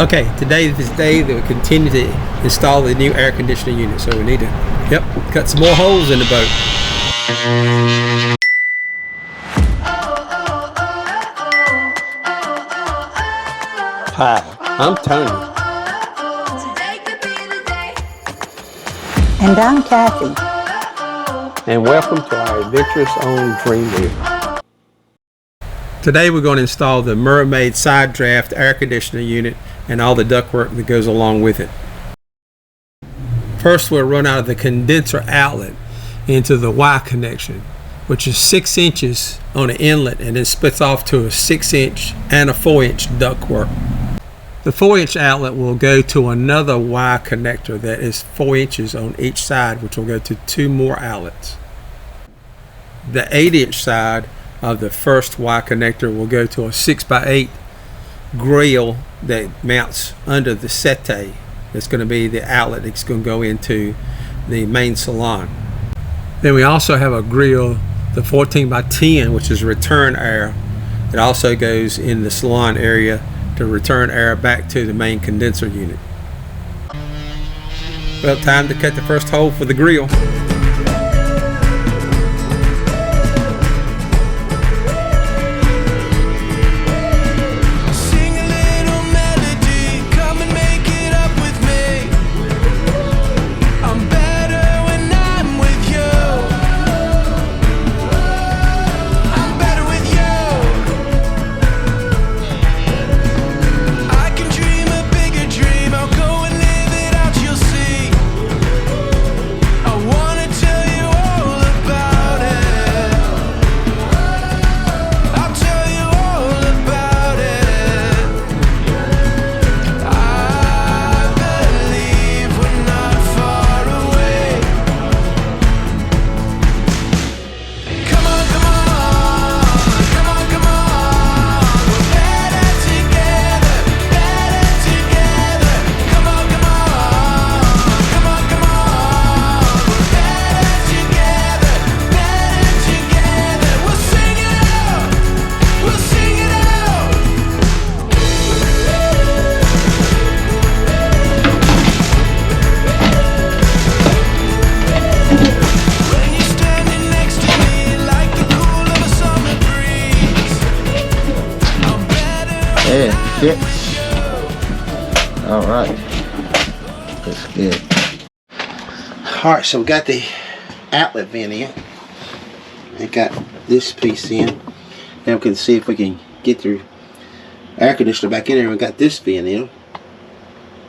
Okay, today is the day that we continue to install the new air conditioning unit, so we need to, cut some more holes in the boat. Hi, I'm Tony. And I'm Kathy. And welcome to our adventurous own dream wheel. Today we're going to install the Mermaid side draft air conditioning unit and all the ductwork that goes along with it. First, we'll run out of the condenser outlet into the Y connection, which is 6 inches on the inlet and then splits off to a 6-inch and a 4-inch ductwork. The 4-inch outlet will go to another Y connector that is 4 inches on each side, which will go to 2 more outlets. The 8-inch side of the first Y connector will go to a 6x8 grill that mounts under the settee. That's going to be the outlet that's going to go into the main salon. Then we also have a grill, the 14x10, which is return air. It also goes in the salon area to return air back to the main condenser unit. Well, time to cut the first hole for the grill. Yeah, fits. All right, that's good. All right, so we got the outlet vent in. I got this piece in. Now we can see if we can get the air conditioner back in there. We got this vent in.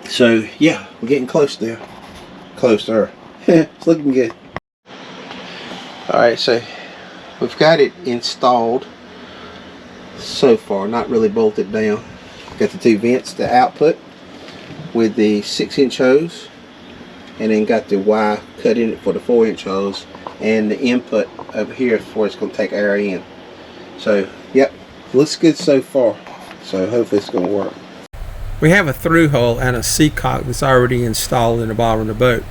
So yeah, we're getting close there. Closer. It's looking good. All right, so we've got it installed so far, not really bolted down. Got the 2 vents, the output with the 6-inch hose, and then got the Y cut in it for the 4-inch hose, and the input over here for it's going to take air in. So yep, looks good so far, so hopefully it's going to work. We have a through hole and a seacock that's already installed in the bottom of the boat,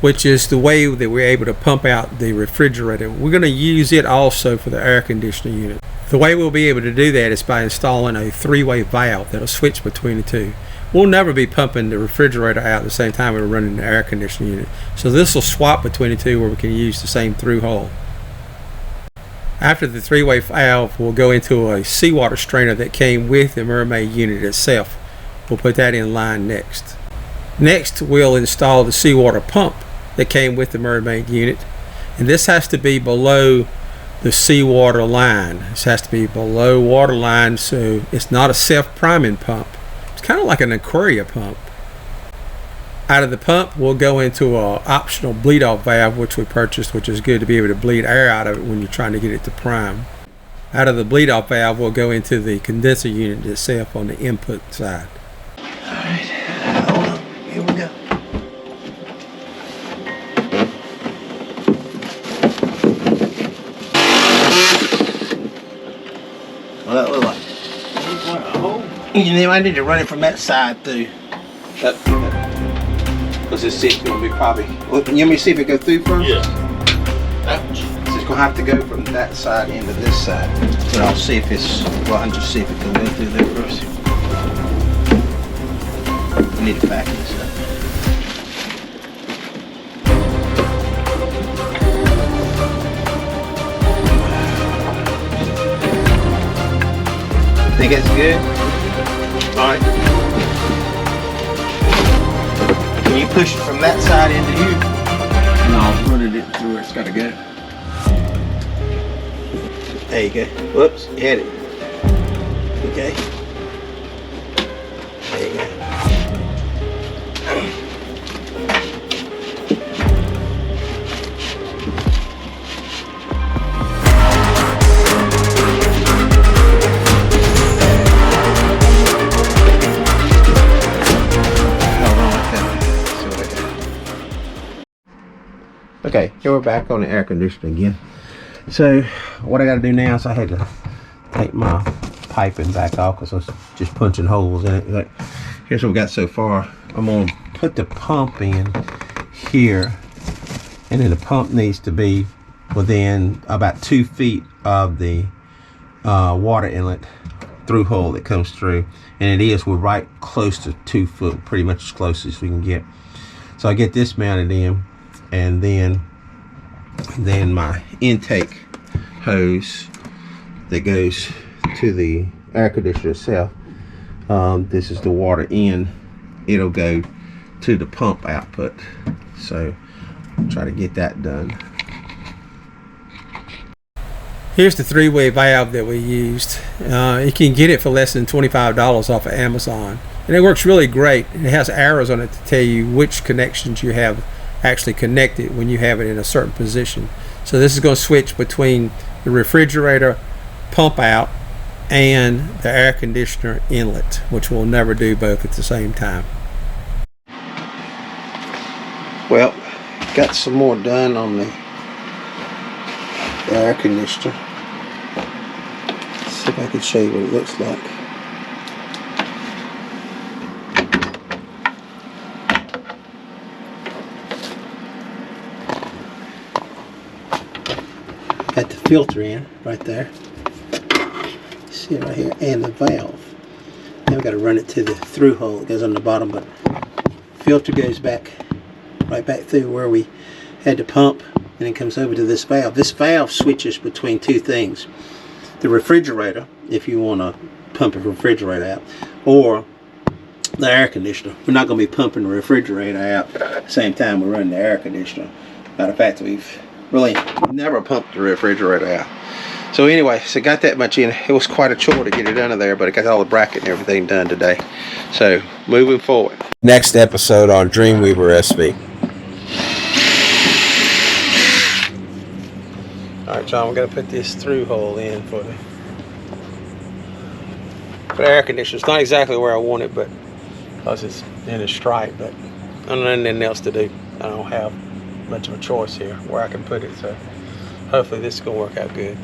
which is the way that we're able to pump out the refrigerator. We're going to use it also for the air conditioning unit. The way we'll be able to do that is by installing a 3-way valve that'll switch between the two. We'll never be pumping the refrigerator out at the same time we're running the air conditioning unit. So this will swap between the two where we can use the same through hole. After the 3-way valve, we'll go into a seawater strainer that came with the Mermaid unit itself. We'll put that in line next. Next, we'll install the seawater pump that came with the Mermaid unit, and this has to be below the seawater line. This has to be below water line, so it's not a self-priming pump. It's kind of like an Aquaria pump. Out of the pump, we'll go into an optional bleed-off valve, which we purchased, which is good to be able to bleed air out of it when you're trying to get it to prime. Out of the bleed-off valve, we'll go into the condenser unit itself on the input side. All right, hold on. Here we go. Well, that look like. You know, I need to run it from that side through. Because this seat's going to be probably. Well, you want me to see if it goes through first? Yeah. So it's going to have to go from that side into this side. But I'll see if it's. Well, I'll just see if it can go through there first. need to vacuum this up. Think that's good? Alright. Can you push it from that side into here? And I'll run it through where it's got to go. There you go. Whoops, you had it. Okay. There you go. Okay, here we're back on the air conditioner again. So what I got to do now is I had to take my piping back off because I was just punching holes in it. Like, here's what we got so far. I'm going to put the pump in here, and then the pump needs to be within about 2 feet of the water inlet through hole that comes through, and it is, we're right close to 2 foot, pretty much as close as we can get. So I get this mounted in, and then my intake hose that goes to the air conditioner itself, this is the water in, it'll go to the pump output. So try to get that done. Here's the three-way valve that we used. You can get it for less than $25 off of Amazon, and it works really great. It has arrows on it to tell you which connections you have actually connected when you have it in a certain position. So this is going to switch between the refrigerator pump out and the air conditioner inlet, which will never do both at the same time. Well, got some more done on the air conditioner. Let's see if I can show you what it looks like. Got the filter in right there. See it right here, and the valve. Now we've got to run it to the through hole. It goes on the bottom, but filter goes back right back through where we had to pump, and it comes over to this valve. This valve switches between two things: the refrigerator, if you want to pump a refrigerator out, or the air conditioner. We're not going to be pumping the refrigerator out at the same time we're running the air conditioner. Matter of fact, we've really never pumped the refrigerator out. So anyway, so got that much in. It was quite a chore to get it under there, but I got all the bracket and everything done today. So moving forward. Next episode on Dreamweaver SV. Alright, John, we're going to put this through hole in for the air conditioner. It's not exactly where I want it, but because it's in a stripe, but I don't know anything else to do. I don't have much of a choice here where I can put it, so hopefully this is going to work out good.